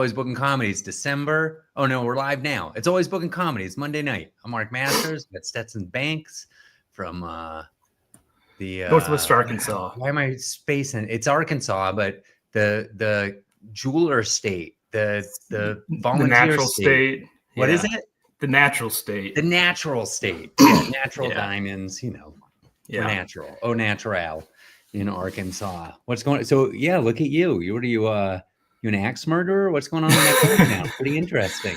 Always Booking Comedy. It's December. Oh no, we're live now. It's Always Booking Comedy. It's Monday night. I'm Mark Masters. We got Stetson Banks from the Northwest Arkansas. Why am I spacing? It's Arkansas, but the jeweler state, the volunteer natural state. What is it? The natural state. The natural state. Yeah, natural Yeah. diamonds. You know, Yeah. natural. Oh, natural in Arkansas. What's going on? So yeah, look at you. You an axe murderer? What's going on in that book now? Pretty interesting.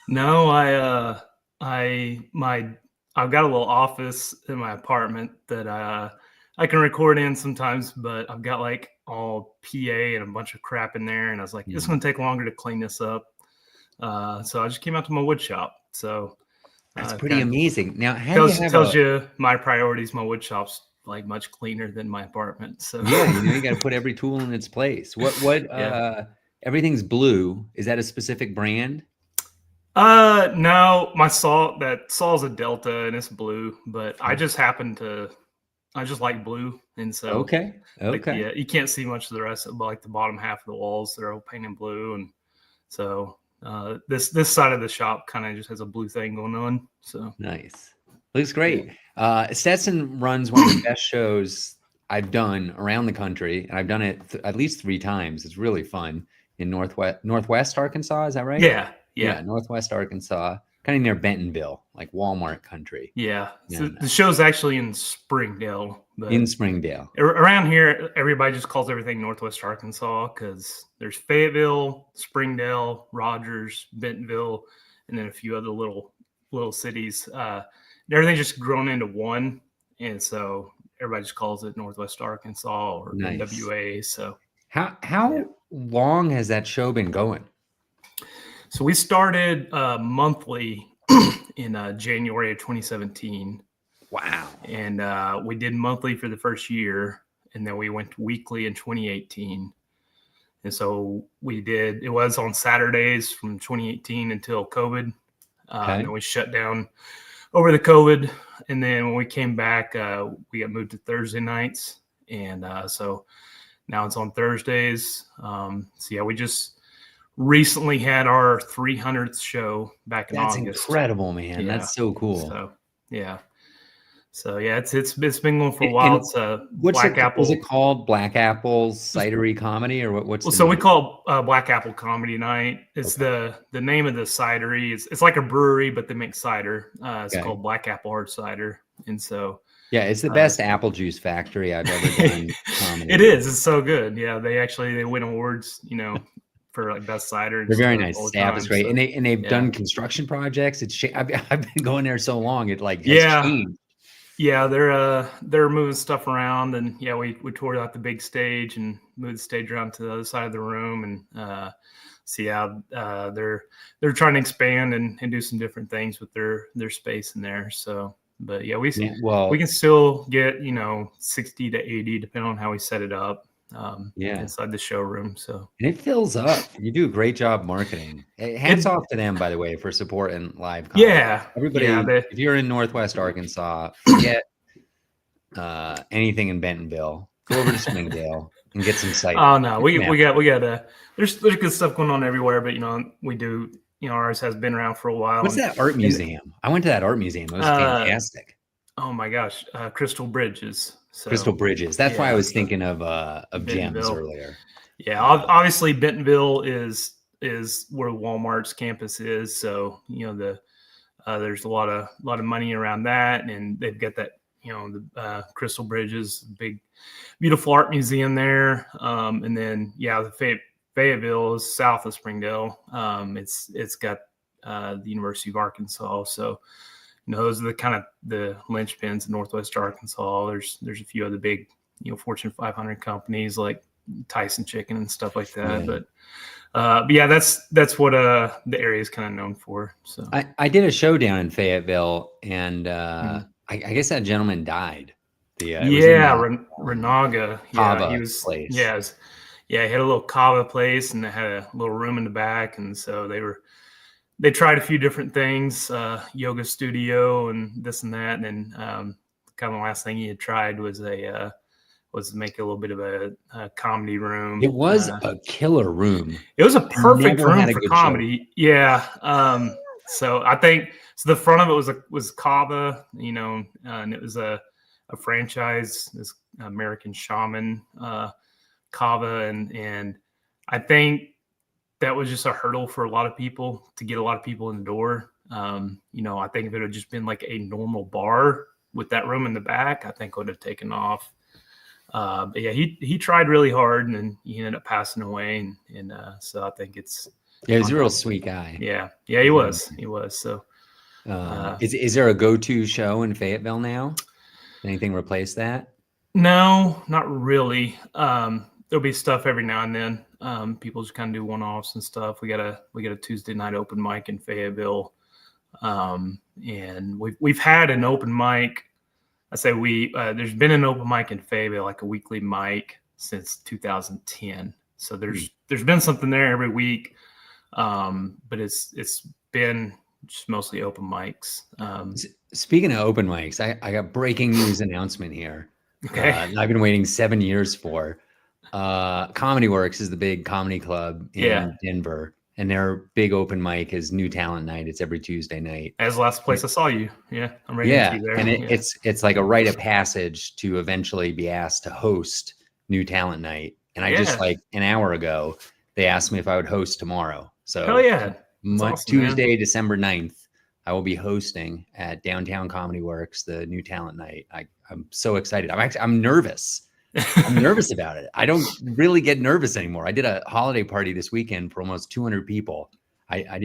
No, I've got a little office in my apartment that I can record in sometimes, but I've got like all PA and a bunch of crap in there, and I was like, it's going to take longer to clean this up. So I just came out to my wood shop. So that's pretty amazing. Now, tells you my priorities. My wood shop's like much cleaner than my apartment. So yeah, you got to put every tool in its place. What everything's blue. Is that a specific brand? No, my saw's a Delta and it's blue, but I just like blue. And so okay. Yeah, you can't see much of the rest of like the bottom half of the walls. They're all painted blue. And so this side of the shop kind of just has a blue thing going on. So nice. Looks great. Stetson runs one of the best shows I've done around the country, and I've done it at least 3 times. It's really fun in Northwest Arkansas. Is that right? Yeah. Northwest Arkansas, kind of near Bentonville, like Walmart country. Yeah. So the show's actually in Springdale. In Springdale. Around here, everybody just calls everything Northwest Arkansas because there's Fayetteville, Springdale, Rogers, Bentonville, and then a few other little cities. Everything's just grown into one, and so everybody just calls it Northwest Arkansas or NWA. So how long has that show been going? So we started monthly in January of 2017. Wow. And we did monthly for the first year, and then we went weekly in 2018. And so it was on Saturdays from 2018 until COVID. And we shut down over the COVID. And then when we came back, we got moved to Thursday nights. And so now it's on Thursdays. So yeah, we just recently had our 300th show back in August. That's incredible, man. Yeah. That's so cool. So yeah. So yeah, it's been going for a while. It's Black Apple. Is it called Black Apple's Cidery Comedy, or what's? Well, so we call Black Apple Comedy Night. It's the name of the cidery. It's like a brewery, but they make cider. It's called Black Apple Hard Cider, and so yeah, it's the best apple juice factory I've ever done. It is. It's so good. Yeah, they win awards. For like best cider. They're very nice. Staff is great, and they've done construction projects. I've been going there so long. It has changed. Yeah, they're moving stuff around, and we toured out the big stage and moved the stage around to the other side of the room, and they're trying to expand and do some different things with their space in there. So, but yeah, we can still get 60 to 80 depending on how we set it up. Inside the showroom. So and it fills up. You do a great job marketing. Hats off to them, by the way, for supporting live comedy. Yeah, everybody. If you're in Northwest Arkansas, forget anything in Bentonville. Go over to Springdale and get some cider. Oh no, we got there's good stuff going on everywhere, but we do. Ours has been around for a while. What's that art museum? I went to that art museum. It was fantastic. Oh my gosh, Crystal Bridges. Crystal Bridges. That's why I was thinking of Gems earlier. Yeah, obviously Bentonville is where Walmart's campus is. So there's a lot of money around that, and they've got that the Crystal Bridges, big beautiful art museum there. And then the Fayetteville is south of Springdale. It's got the University of Arkansas. So. Those are the kind of the linchpins in Northwest Arkansas. There's a few other big, Fortune 500 companies like Tyson Chicken and stuff like that. But yeah, that's what the area is kind of known for. So I did a show down in Fayetteville, and I guess that gentleman died. Renaga. Kava he was place. He had a little kava place, and they had a little room in the back, and so they tried a few different things, yoga studio and this and that. And then kind of the last thing he had tried was was make a little bit of a comedy room. It was a killer room. It was a perfect Never had room a for good comedy. Yeah. So I think the front of it was Kava, and it was a franchise, this American Shaman, Kava, and I think that was just a hurdle for a lot of people to get a lot of people in the door. I think if it had just been like a normal bar with that room in the back, I think it would have taken off. But yeah, he tried really hard, and then he ended up passing away, and so I think it's he's a real sweet guy. Yeah, he was. So, is there a go-to show in Fayetteville now? Anything replace that? No, not really. There'll be stuff every now and then. People just kind of do one-offs and stuff. We got a Tuesday night open mic in Fayetteville, and we've had an open mic. I say there's been an open mic in Fayetteville, like a weekly mic, since 2010. So there's been something there every week, but it's been just mostly open mics. Speaking of open mics, I got breaking news announcement here. Okay. I've been waiting 7 years for. Comedy Works is the big comedy club in Denver, and their big open mic is New Talent Night. It's every Tuesday night. As the last place I saw you. Yeah, I'm right into you there. And it's like a rite of passage to eventually be asked to host New Talent Night. And I just like an hour ago, they asked me if I would host tomorrow. So hell yeah. Awesome, Tuesday, man. December 9th, I will be hosting at Downtown Comedy Works, the New Talent Night. I'm so excited. I'm nervous. I'm nervous about it. I don't really get nervous anymore. I did a holiday party this weekend for almost 200 people. I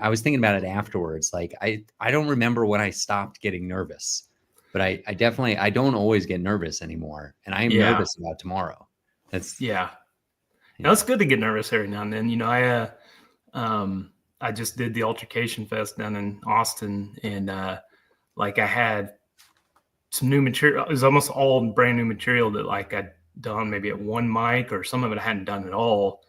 was thinking about it afterwards. Like I don't remember when I stopped getting nervous, but I don't always get nervous anymore. And I am nervous about tomorrow. That's Now, it's good to get nervous every now and then. I just did the Altercation Fest down in Austin, and I had some new material. It was almost all brand new material that I'd done maybe at one mic, or some of it I hadn't done at all.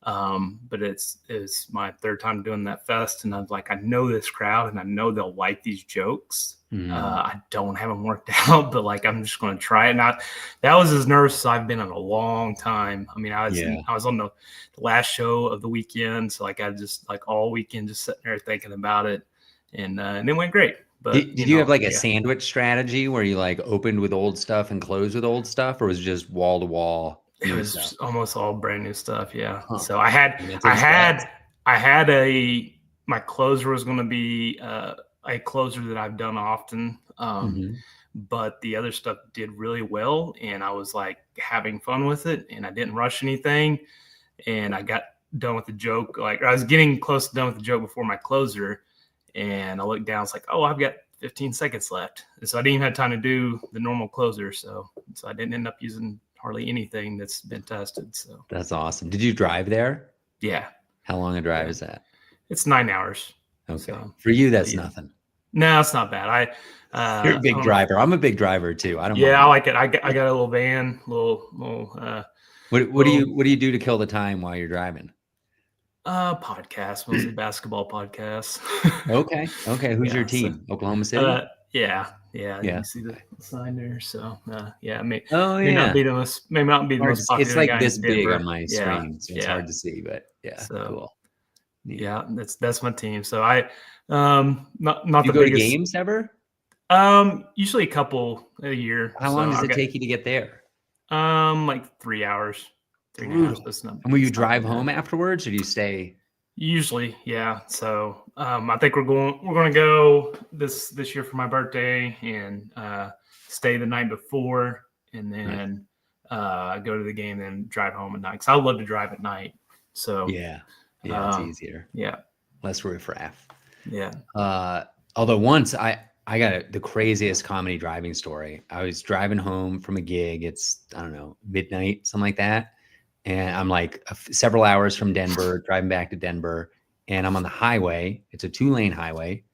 But it's my third time doing that fest, and I was like, I know this crowd, and I know they'll like these jokes. I don't have them worked out, but I'm just going to try it. And that was as nervous as I've been in a long time. I mean, I was on the last show of the weekend, so I just all weekend just sitting there thinking about it, and it went great. But did you have a sandwich strategy where you opened with old stuff and closed with old stuff, or was it just wall to wall? It was almost all brand new stuff. Yeah. Huh. So my closer was going to be a closer that I've done often. But the other stuff did really well, and I was having fun with it, and I didn't rush anything, and I got done with the joke. I was getting close to done with the joke before my closer, and I looked down. It's oh, I've got 15 seconds left. And so I didn't even have time to do the normal closer. So I didn't end up using hardly anything that's been tested. So that's awesome. Did you drive there? Yeah. How long a drive is that? It's 9 hours. Okay. So, for you, that's nothing. No, it's not bad. You're a big driver. I'm a big driver too. I don't. Yeah, mind. I like it. I got a little van, What do you do to kill the time while you're driving? Podcasts, mostly basketball podcasts. Okay. Who's your team? So, Oklahoma City? Yeah. You see the sign there. So may not be the most popular. It's this big on my screen, so it's hard to see, but cool. Yeah, that's my team. So I not you the go biggest to games ever? Usually a couple a year. How long does it take you to get there? 3 hours. 3.5 hours. And will you drive home afterwards, or do you stay? Usually, yeah. So I think we're going to go this year for my birthday, and stay the night before, and then go to the game, and drive home at night. Because I love to drive at night. So it's easier. Yeah, less riffraff. Yeah. Although once I got the craziest comedy driving story. I was driving home from a gig. It's, I don't know, midnight, something like that. And I'm several hours from Denver, driving back to Denver, and I'm on the highway. It's a 2-lane highway,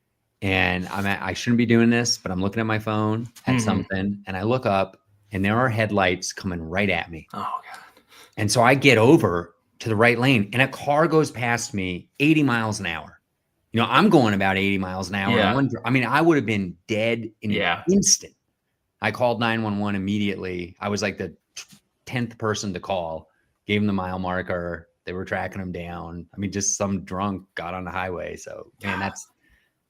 and I shouldn't be doing this, but I'm looking at my phone at something, and I look up, and there are headlights coming right at me. Oh God. And so I get over to the right lane, and a car goes past me 80 miles an hour. I'm going about 80 miles an hour. Yeah. I would have been dead in an instant. I called 911 immediately. I was the 10th person to call, gave him the mile marker. They were tracking him down. I mean, just some drunk got on the highway. So, man, I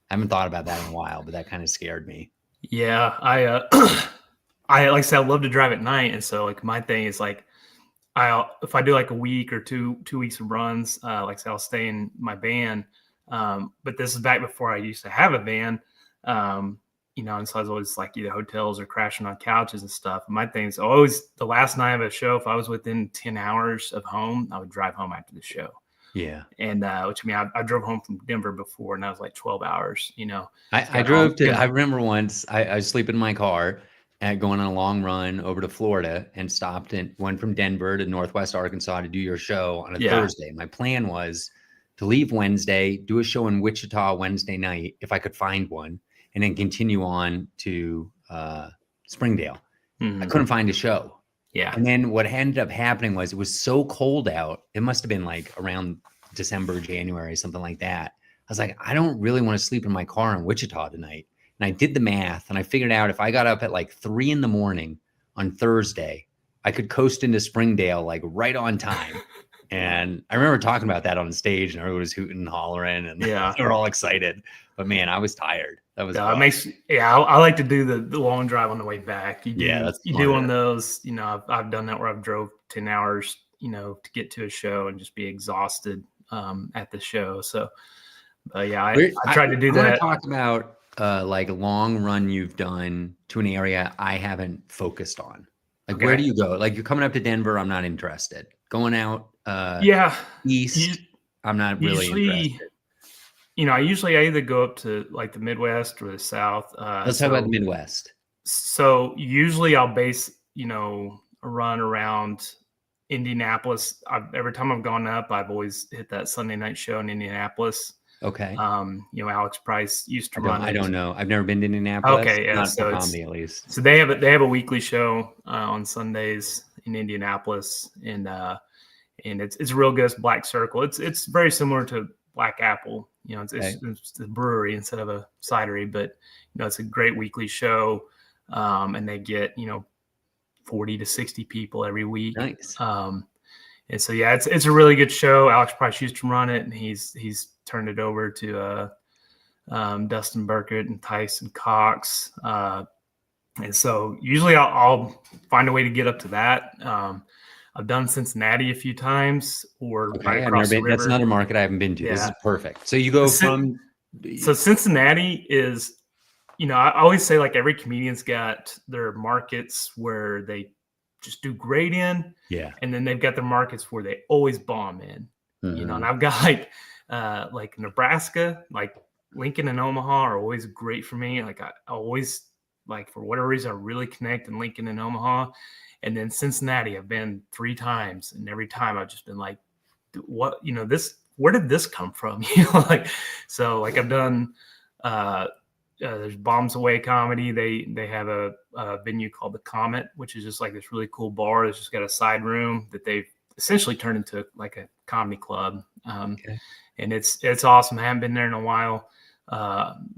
haven't thought about that in a while, but that kind of scared me. Yeah, I like I said, I love to drive at night, and so like my thing is like if I do like a week or 2 weeks of runs, like I said, I'll stay in my van. But this is back before I used to have a van. And so I was always like either hotels or crashing on couches and stuff. My thing is always the last night of a show, if I was within 10 hours of home, I would drive home after the show. Yeah. And which I mean, I drove home from Denver before, and that was like 12 hours. I drove to. I remember once I was sleeping in my car and going on a long run over to Florida and stopped and went from Denver to Northwest Arkansas to do your show on a Thursday. My plan was to leave Wednesday, do a show in Wichita Wednesday night if I could find one, and then continue on to Springdale. I couldn't find a show. Yeah. And then what ended up happening was it was so cold out. It must have been like around December, January, something like that. I was like, I don't really want to sleep in my car in Wichita tonight. And I did the math and I figured out if I got up at like 3 a.m. on Thursday, I could coast into Springdale like right on time. And I remember talking about that on stage and everyone was hooting and hollering and they were all excited. But man, I was tired. That was I like to do the long drive on the way back. You do one of those, I've done that where I've drove 10 hours, to get to a show and just be exhausted at the show. So I tried to do that. I want to talk about like a long run you've done to an area I haven't focused on. Like where do you go? Like you're coming up to Denver, I'm not interested. Going out east, I'm not really interested. I either go up to like the Midwest or the South. Let's talk about the Midwest. So usually I'll base, a run around Indianapolis. Every time I've gone up, I've always hit that Sunday night show in Indianapolis. Okay. Alex Price used to run it. I don't know. I've never been to Indianapolis. Okay, yeah. Not so for comedy, at least. So they have a weekly show on Sundays in Indianapolis, and it's real good. It's Black Circle. It's very similar to Black Apple. It's a brewery instead of a cidery, but it's a great weekly show, and they get 40 to 60 people every week. Nice. And so it's a really good show. Alex Price used to run it, and he's turned it over to Dustin Burkett and Tyson Cox. And so usually I'll find a way to get up to that. I've done Cincinnati a few times, or right across the river. That's another market I haven't been to. Yeah. This is perfect. So you go from. So Cincinnati is, I always say like every comedian's got their markets where they just do great in. Yeah. And then they've got their markets where they always bomb in. And I've got like Nebraska, like Lincoln and Omaha are always great for me. Like I always, like for whatever reason, I really connect in Lincoln and Omaha. And then Cincinnati, I've been 3 times, and every time I've just been like, what, where did this come from? So I've done, there's Bombs Away Comedy. They have a venue called the Comet, which is just like this really cool bar. It's just got a side room that they've essentially turned into like a comedy club. And it's awesome. I haven't been there in a while.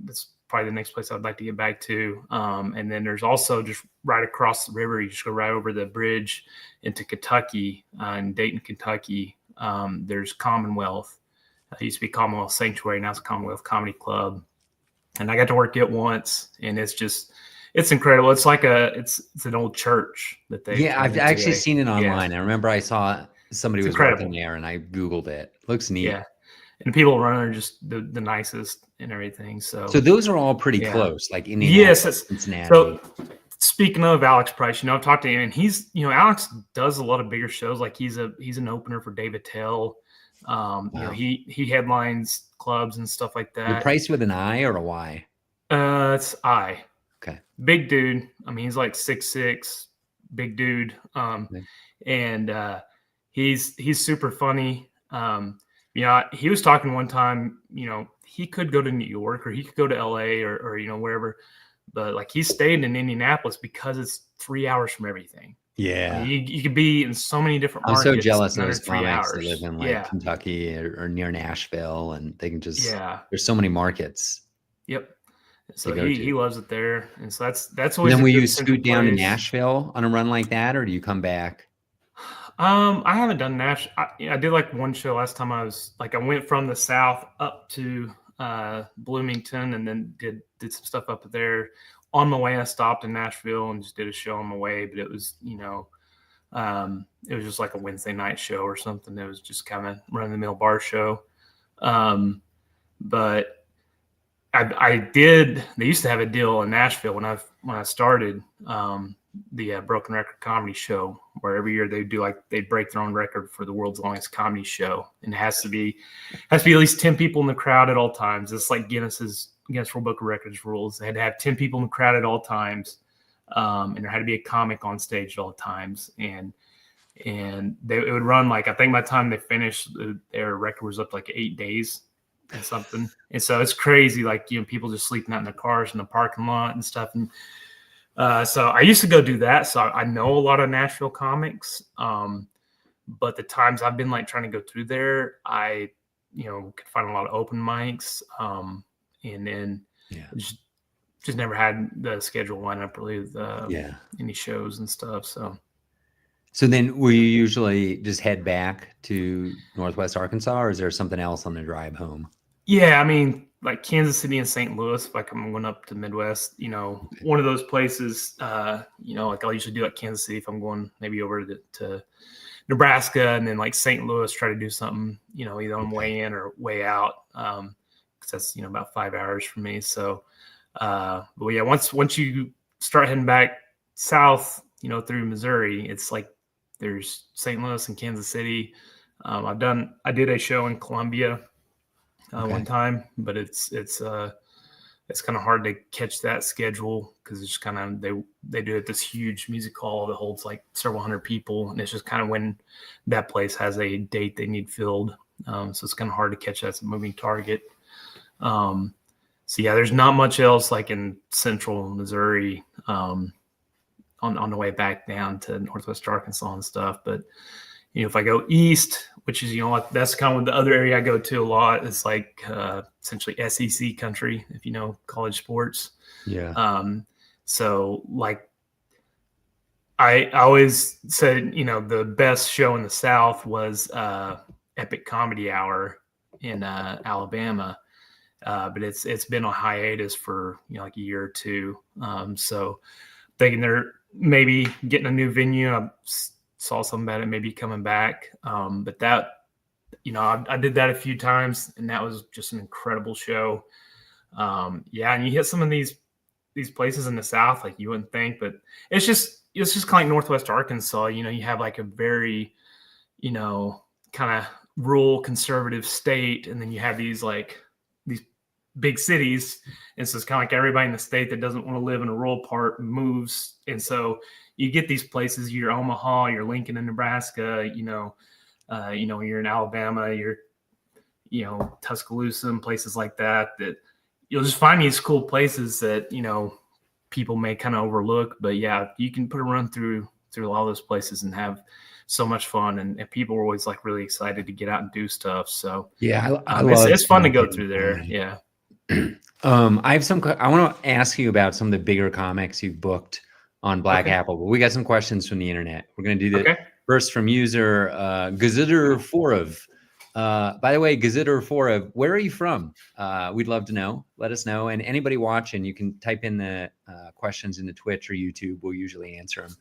It's probably the next place I'd like to get back to. And then there's also just right across the river. You just go right over the bridge into Kentucky, in Dayton, Kentucky. There's Commonwealth. It used to be Commonwealth Sanctuary. Now it's Commonwealth Comedy Club. And I got to work it once, and it's incredible. It's like it's an old church that they. Yeah, I've actually seen it online. I remember I saw somebody was working there, and I Googled it. Looks neat. Yeah. And the people running are just the nicest and everything. So those are all pretty close, like Indianapolis, Cincinnati. So speaking of Alex Price, I've talked to him, and he's, Alex does a lot of bigger shows. Like he's an opener for David Tell. Wow. He headlines clubs and stuff like that. Your Price with an I or a Y? It's I. Okay. Big dude. I mean, he's like 6'6", big dude. And he's super funny. He was talking one time, he could go to New York or he could go to LA or wherever, but like he stayed in Indianapolis because it's 3 hours from everything. Yeah. You could be in so many different markets. I'm so jealous of those comics that live in like Kentucky or near Nashville, and they can just, there's so many markets. Yep. So he loves it there. And so that's always. And then will you scoot down to Nashville on a run like that, or do you come back? I haven't done Nash. I did like one show last time. I went from the South up to Bloomington, and then did some stuff up there. On my way, I stopped in Nashville and just did a show on my way. But it was, it was just like a Wednesday night show or something. It was just kind of run of the mill bar show. But I did. They used to have a deal in Nashville when I started. The Broken Record Comedy Show, where every year they break their own record for the world's longest comedy show, and it has to be at least 10 people in the crowd at all times. It's like Guinness World Book of Records rules. They had to have 10 people in the crowd at all times, and there had to be a comic on stage at all times, and it would run I think by the time they finished, their record was up to 8 days and something. And so it's crazy, people just sleeping out in their cars in the parking lot and stuff. And so I used to go do that. So I know a lot of Nashville comics. But the times I've been trying to go through there, I, could find a lot of open mics. And then just never had the schedule line up really with any shows and stuff. So then will you usually just head back to Northwest Arkansas, or is there something else on the drive home? Yeah, I mean, Kansas City and St. Louis, I'm going up to Midwest, one of those places, I'll usually do Kansas City if I'm going maybe over to Nebraska, and then St. Louis, try to do something, either on way in or way out, because that's, about 5 hours for me. So, but yeah, once you start heading back south, through Missouri, it's there's St. Louis and Kansas City. I did a show in Columbia one time, but it's kind of hard to catch that schedule because it's just kind of they do it at this huge music hall that holds several hundred people, and it's just kind of when that place has a date they need filled. So it's kind of hard to catch that. It's a moving target. So yeah, there's not much else in central Missouri on the way back down to Northwest Arkansas and stuff. But if I go east, which is that's kind of the other area I go to a lot, it's essentially SEC country, if you know college sports. Yeah. So I always said the best show in the South was Epic Comedy Hour in Alabama, but it's been on hiatus for a year or two. So thinking they're maybe getting a new venue. I saw something about it maybe coming back. But that, I did that a few times, and that was just an incredible show. And you hit some of these places in the South, you wouldn't think, but it's just kind of like Northwest Arkansas. You have a very, kind of rural conservative state, and then you have these these big cities, and so it's kind of like everybody in the state that doesn't want to live in a rural part moves, and so you get these places. You're Omaha, you're Lincoln in Nebraska, you're in Alabama, you're Tuscaloosa and places like that you'll just find these cool places that people may kind of overlook. But yeah, you can put a run through all those places and have so much fun, and people are always really excited to get out and do stuff. So yeah, it's fun to go through there. Yeah. I have I want to ask you about some of the bigger comics you've booked on Black Apple, but we got some questions from the internet. We're going to do that first from user Gazitter Forov. By the way, Gazitter Forov, where are you from? We'd love to know. Let us know. And anybody watching, you can type in the questions into Twitch or YouTube. We'll usually answer them.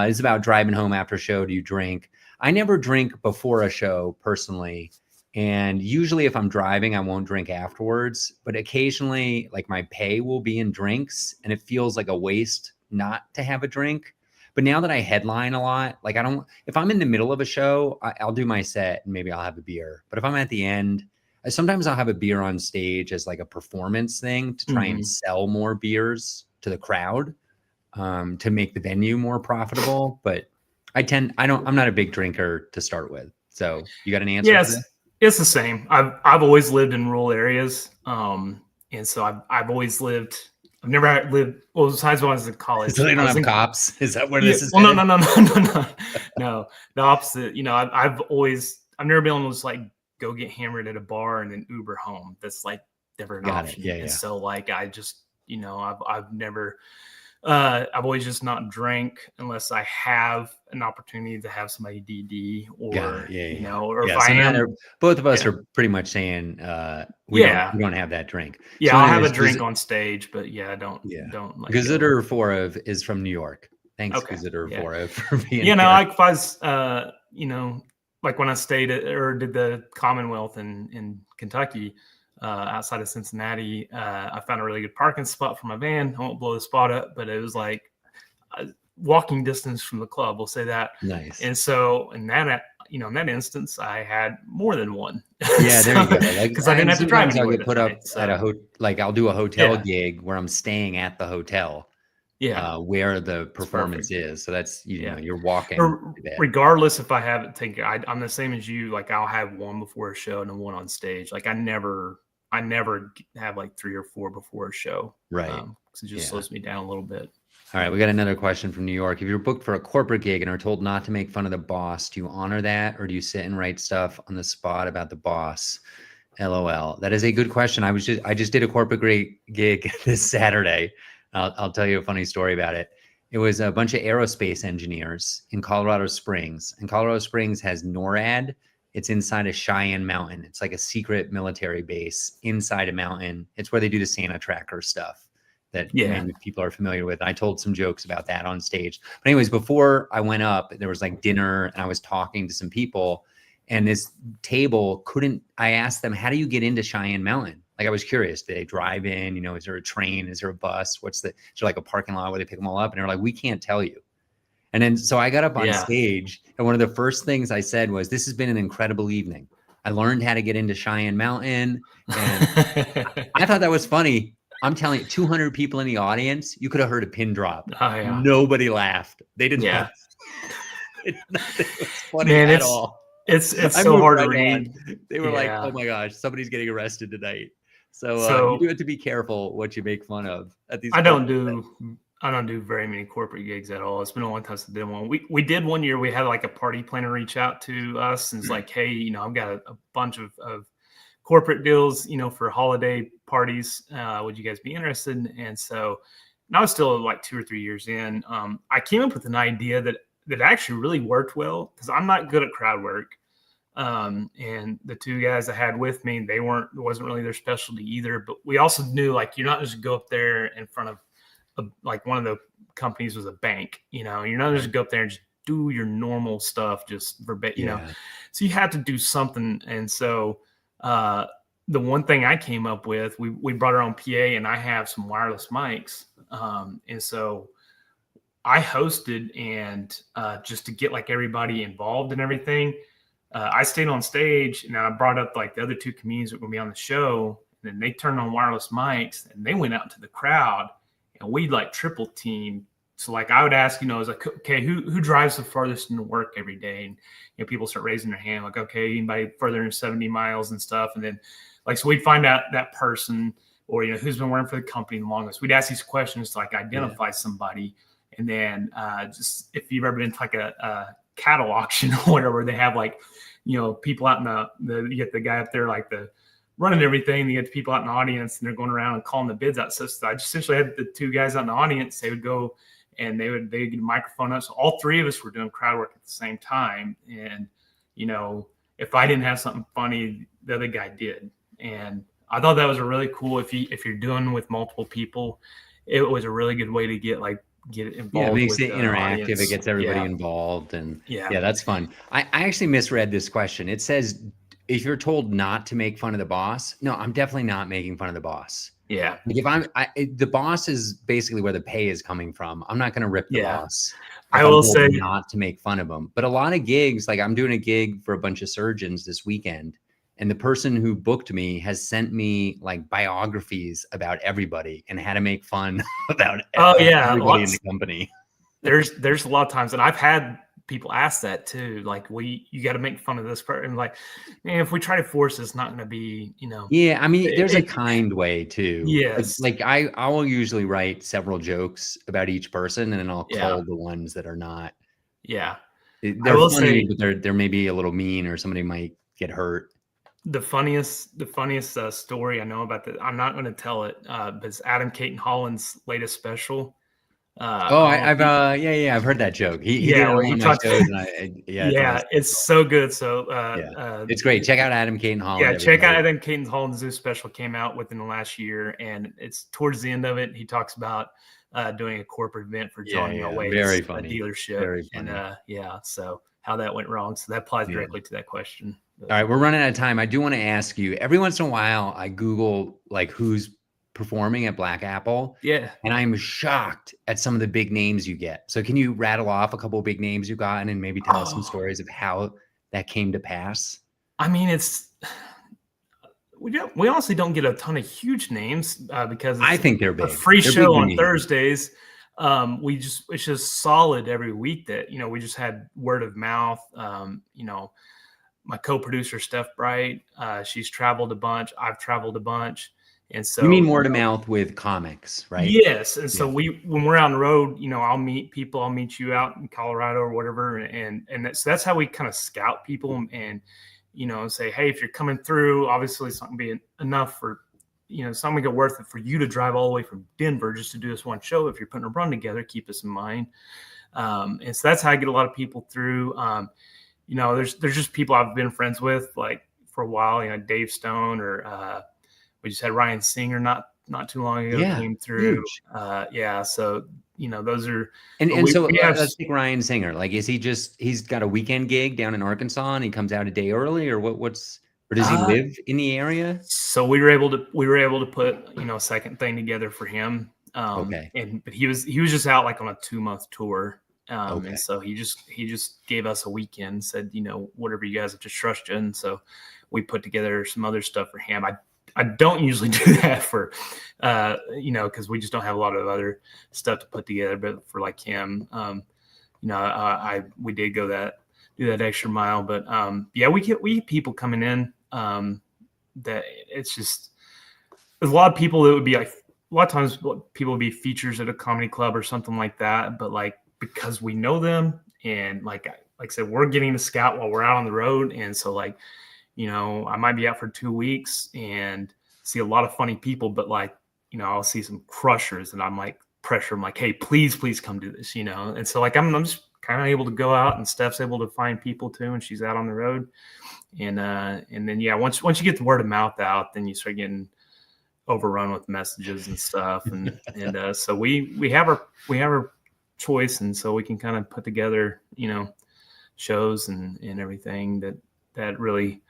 It's about driving home after a show. Do you drink? I never drink before a show personally. And usually if I'm driving, I won't drink afterwards. But occasionally, my pay will be in drinks, and it feels like a waste not to have a drink. But now that I headline a lot, if I'm in the middle of a show, I'll do my set and maybe I'll have a beer. But if I'm at the end, sometimes I'll have a beer on stage as a performance thing to try and sell more beers to the crowd, to make the venue more profitable. But I'm not a big drinker to start with. So you got an answer? Yes, it's the same. I've always lived in rural areas. And so I've always lived. I've never lived, besides when I was in college. So they don't have cops? Is that where this is? Well, no. No, the opposite. I've never been able to go get hammered at a bar and then Uber home. That's never an option. Yeah. And so I just, I've never I've always just not drank unless I have an opportunity to have somebody DD, Got or it. Yeah, you yeah. know, or if Yeah. I So am, both of us yeah, are pretty much saying yeah, we don't have that drink. yeah. So, I'll have a anyways, drink on stage, but yeah, I don't yeah. don't like go. Gazitter Forev is from New York. Thanks, Okay, Gazitter yeah, Forev, for being you know, here. like if I was, you know, like when I stayed or did the Commonwealth in Kentucky, outside of Cincinnati, I found a really good parking spot for my van. I won't blow the spot up, but it was like walking distance from the club. We'll say that. Nice. And so in that, you know, in that instance, I had more than one. Yeah, there you So, go. Like, because I didn't and have to drive sometimes I'll anywhere get that put up night. at a So like I'll do a hotel yeah, gig where I'm staying at the hotel yeah, where the it's performance perfect. is. So that's, Yeah. you're walking Or to bed. regardless if I haven't taken, I'm the same as you. Like I'll have one before a show and then one on stage. Like I never have like 3 or 4 before a show. Right. Because it just Yeah. slows me down a little bit. All right, we got another question from New York. If you're booked for a corporate gig and are told not to make fun of the boss, do you honor that, or do you sit and write stuff on the spot about the boss? LOL. That is a good question. I just did a corporate gig this Saturday. I'll tell you a funny story about it. It was a bunch of aerospace engineers in Colorado Springs, and Colorado Springs has NORAD. It's inside a Cheyenne Mountain. It's like a secret military base inside a mountain. It's where they do the Santa tracker stuff that Yeah. many people are familiar with. I told some jokes about that on stage. But anyways, before I went up, there was like dinner and I was talking to some people, and this table I asked them, how do you get into Cheyenne Mountain? Like, I was curious, do they drive in? Is there a train? Is there a bus? Is there like a parking lot where they pick them all up? And they're like, we can't tell you. And then, so I got up on Yeah. stage, and one of the first things I said was, this has been an incredible evening. I learned how to get into Cheyenne Mountain, and I thought that was funny. I'm telling you, 200 people in the audience, you could have heard a pin drop. Oh yeah. Nobody laughed. They didn't Yeah. laugh. It was funny Man, at all. it's I so moved hard to right read. on. They were like, Yeah. oh my gosh, somebody's getting arrested tonight. So you do So have to be careful what you make fun of at these I don't corporate events. do very many corporate gigs at all. It's been a long time since I did one. We did one year. We had like a party planner reach out to us and it's like, hey, you know, I've got a bunch of corporate deals, you know, for holiday parties. Would you guys be interested? And so, and I was still like 2 or 3 years in. I came up with an idea that actually really worked well because I'm not good at crowd work. And the 2 guys I had with me, it wasn't really their specialty either. But we also knew like you're not just go up there in front of like one of the companies was a bank, you know, you're not just go up there and just do your normal stuff, just verbatim, you know. Yeah. So you had to do something. And so the one thing I came up with, we brought our own PA and I have some wireless mics. And so I hosted and just to get like everybody involved and everything. I stayed on stage and I brought up like the other 2 comedians that were going to be on the show. And then they turned on wireless mics and they went out to the crowd and we'd like triple team. So like I would ask, you know, I was like, okay, who drives the farthest into work every day? And you know, people start raising their hand, like, okay, anybody further than 70 miles and stuff. And then like so we'd find out that person or you know who's been working for the company the longest. We'd ask these questions to like identify somebody. And then just if you've ever been to like a cattle auction or whatever, they have like, you know, people out in you get the guy up there like the running everything. You get the people out in the audience and they're going around and calling the bids out. So I just essentially had the 2 guys out in the audience. They would go and they'd get a microphone up. So all 3 of us were doing crowd work at the same time. And, you know, if I didn't have something funny, the other guy did. And I thought that was a really cool, if you're doing with multiple people, it was a really good way to get involved. Yeah, it makes with it the interactive. audience. It gets everybody involved. And Yeah. that's fun. I actually misread this question. It says, if you're told not to make fun of the boss, no, I'm definitely not making fun of the boss. Yeah. Like if the boss is basically where the pay is coming from. I'm not going to rip the boss. I I'm will told say not to make fun of him. But a lot of gigs, like I'm doing a gig for a bunch of surgeons this weekend, and the person who booked me has sent me like biographies about everybody and how to make fun about everybody in the company. There's a lot of times, and I've had people ask that too. Like, you got to make fun of this person. And like, man, if we try to force, it's not going to be, you know. Yeah, I mean, there's a kind way too. Yes. Like I will usually write several jokes about each person, and then I'll cull the ones that are not. Yeah, They're funny, but they're maybe a little mean, or somebody might get hurt. The funniest story I know about that, I'm not going to tell it, but it's Adam Caton Holland's latest special. Oh, I don't know if I've heard that joke. He did yeah, it on where one he of my talks. shows, and yeah, it's Yeah, always it's hysterical. so good. So, Yeah, it's great. Check out Adam Caton yeah, Holland, check out everybody. Adam Caton's Holland's Zoo special came out within the last year, and it's towards the end of it. He talks about doing a corporate event for Yeah, Johnny yeah, Always, very a funny, dealership, very and funny. yeah, so how that went wrong. So that applies Yeah. directly to that question. But, All right, we're running out of time. I do want to ask you, every once in a while, I Google like who's performing at Black Apple, yeah. and I'm shocked at some of the big names you get. So can you rattle off a couple of big names you've gotten and maybe tell us some Oh, stories of how that came to pass? I mean, we honestly don't get a ton of huge names because I it's think they're a big. free They're big show to on me. Thursdays. It's just solid every week that we just had word of mouth. My co-producer Steph Bright, she's traveled a bunch. I've traveled a bunch, and You mean so word of mouth with comics, right? yes, and so Yeah. when we're on the road, I'll meet people. I'll meet you out in Colorado or whatever, and that's how we kind of scout people and say, hey, if you're coming through, obviously it's not gonna be enough for it's not gonna get worth it for you to drive all the way from Denver just to do this one show. If you're putting a run together, keep us in mind. And so that's how I get a lot of people through. There's just people I've been friends with like for a while. Dave Stone or we just had Ryan Singer not too long ago Yeah, came through. huge. Yeah, so those are. But And so we have. let's take Ryan Singer. Like, is he just he's got a weekend gig down in Arkansas and he comes out a day early, or what's or does he Uh, live in the area? so we were able to put a second thing together for him. Okay. But he was just out like on a 2-month tour. Okay. And so he just gave us a weekend, said, whatever you guys have just trust you. And so we put together some other stuff for him. I don't usually do that for, because we just don't have a lot of other stuff to put together. But for like him, we did do that extra mile. But yeah, we get people coming in that it's just there's a lot of people that would be like a lot of times people would be features at a comedy club or something like that. But like because we know them and like I said, we're getting to scout while we're out on the road, and so like I might be out for 2 weeks and see a lot of funny people, but like, I'll see some crushers and I'm like pressure. I'm like, hey, please come do this, And so like, I'm just kind of able to go out and Steph's able to find people too. And she's out on the road. And then, yeah, once you get the word of mouth out, then you start getting overrun with messages and stuff. And so we have our choice. And so we can kind of put together, shows and everything that really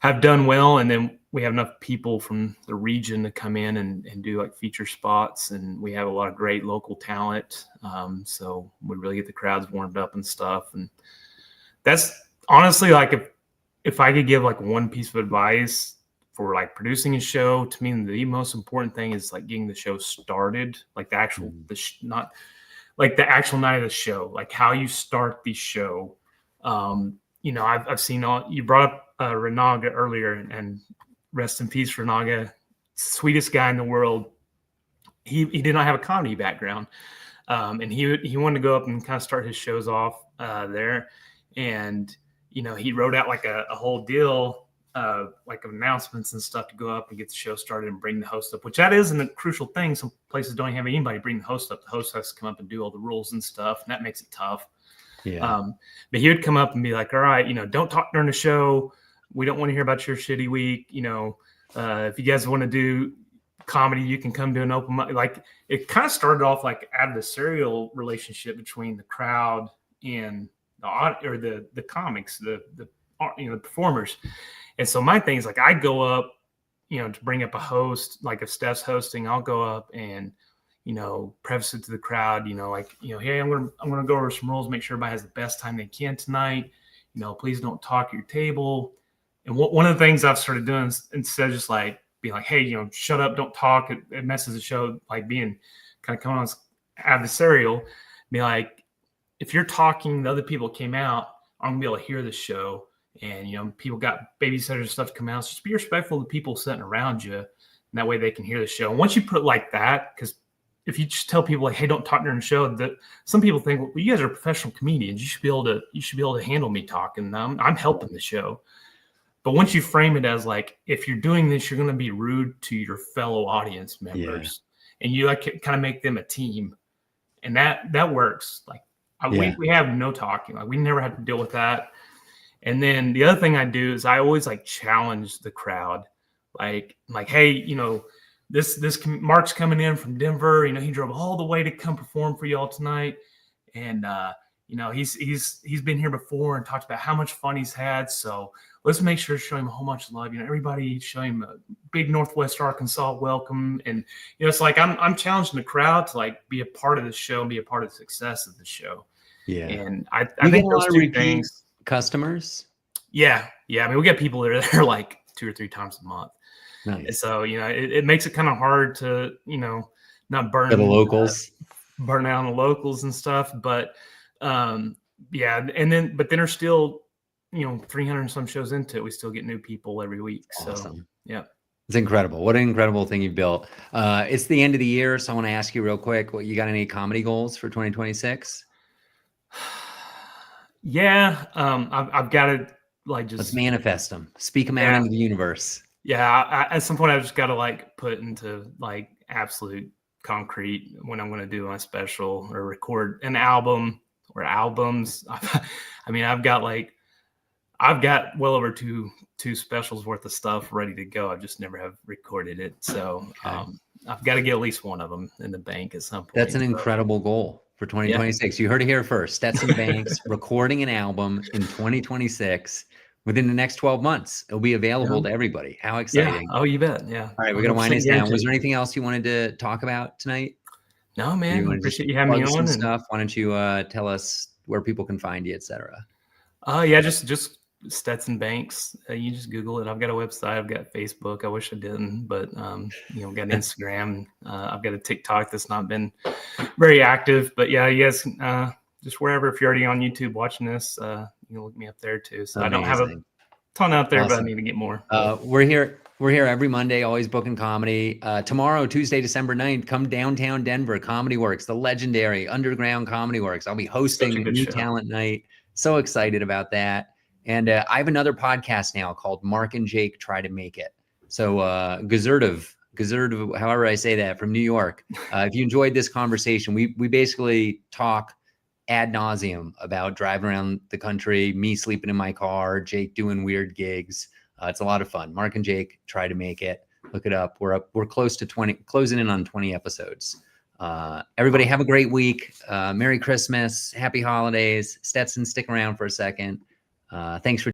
have done well, and then we have enough people from the region to come in and do like feature spots, and we have a lot of great local talent, so we really get the crowds warmed up and stuff. And that's honestly like if I could give like one piece of advice for like producing a show, to me the most important thing is like getting the show started, like the actual not like the actual night of the show, like how you start the show. I've seen you brought up Renaga earlier, and rest in peace, Renaga, sweetest guy in the world. He did not have a comedy background, and he wanted to go up and kind of start his shows off there, and he wrote out like a whole deal, like announcements and stuff to go up and get the show started and bring the host up, which that isn't a crucial thing. Some places don't have anybody bring the host up. The host has to come up and do all the rules and stuff, and that makes it tough. Yeah. But he would come up and be like, all right, don't talk during the show. We don't want to hear about your shitty week. If you guys want to do comedy, you can come to an open mic. Like it kind of started off like adversarial relationship between the crowd and the comics, the performers. And so my thing is like, I go up, to bring up a host, like if Steph's hosting, I'll go up and, preface it to the crowd, hey, I'm gonna go over some rules, make sure everybody has the best time they can tonight. Please don't talk at your table. And one of the things I've started doing is, instead of just like being like, hey, shut up, don't talk, it messes the show, like being kind of coming on adversarial, be like, if you're talking, the other people came out, I'm gonna be able to hear the show. And people got babysitters and stuff to come out. So just be respectful of the people sitting around you, and that way they can hear the show. And once you put it like that, because if you just tell people like, hey, don't talk during the show, that some people think, well, you guys are professional comedians. You should be able to handle me talking. I'm helping the show. But once you frame it as like, if you're doing this, you're going to be rude to your fellow audience members, and you like kind of make them a team. and that works. Like we have no talking. Like we never had to deal with that. And then the other thing I do is I always like challenge the crowd, like hey, you know, this Mark's coming in from Denver. You know, he drove all the way to come perform for y'all tonight, and you know, he's been here before and talked about how much fun he's had. So let's make sure to show him a whole bunch of love. You know, everybody show him a big Northwest Arkansas welcome. And you know, it's like I'm challenging the crowd to like be a part of the show and be a part of the success of the show. Yeah. And I you think get a those lot of two repeat things. customers. Yeah. I mean, we get people that are there like 2 or 3 times a month. Nice. And so, you know, it makes it kind of hard to, you know, not burn for the locals, burn out on the locals and stuff. But yeah, and then there's still, you know, 300 and some shows into it, we still get new people every week. Awesome. So yeah, it's incredible. What an incredible thing you've built. It's the end of the year, so I want to ask you real quick, what you got any comedy goals for 2026? Yeah, I've got to like just let's manifest them, speak them out into the universe. Yeah, at some point I've just got to like put into like absolute concrete when I'm going to do my special or record an album or albums. I mean, I've got well over two specials worth of stuff ready to go. I just never have recorded it. So I've got to get at least one of them in the bank at some point. That's an incredible goal for 2026. You heard it here first. Stetson Banks recording an album in 2026 within the next 12 months. It'll be available to everybody. How exciting. Yeah. Oh, you bet. Yeah. All right, we're going to wind this down. Was there anything else you wanted to talk about tonight? No, man. Appreciate you having me on. Stuff. Why don't you tell us where people can find you, etc. Yeah, just Stetson Banks. You just Google it. I've got a website. I've got Facebook. I wish I didn't, but you know, got an Instagram. I've got a TikTok that's not been very active, but yeah, you guys just wherever. If you're already on YouTube watching this, you can look me up there too. So amazing. I don't have a ton out there, but I need to get more. We're here every Monday, Always Bookin Comedy. Tomorrow, Tuesday, December 9th, come downtown Denver, Comedy Works, the legendary underground Comedy Works. I'll be hosting New Talent Night. So excited about that. And I have another podcast now called Mark and Jake Try to Make It. So Gazertov, however I say that, from New York. If you enjoyed this conversation, we basically talk ad nauseum about driving around the country, me sleeping in my car, Jake doing weird gigs. It's a lot of fun. Mark and Jake Try to Make It. Look it up. We're close to 20, closing in on 20 episodes. Everybody have a great week. Merry Christmas. Happy holidays. Stetson, stick around for a second. Thanks for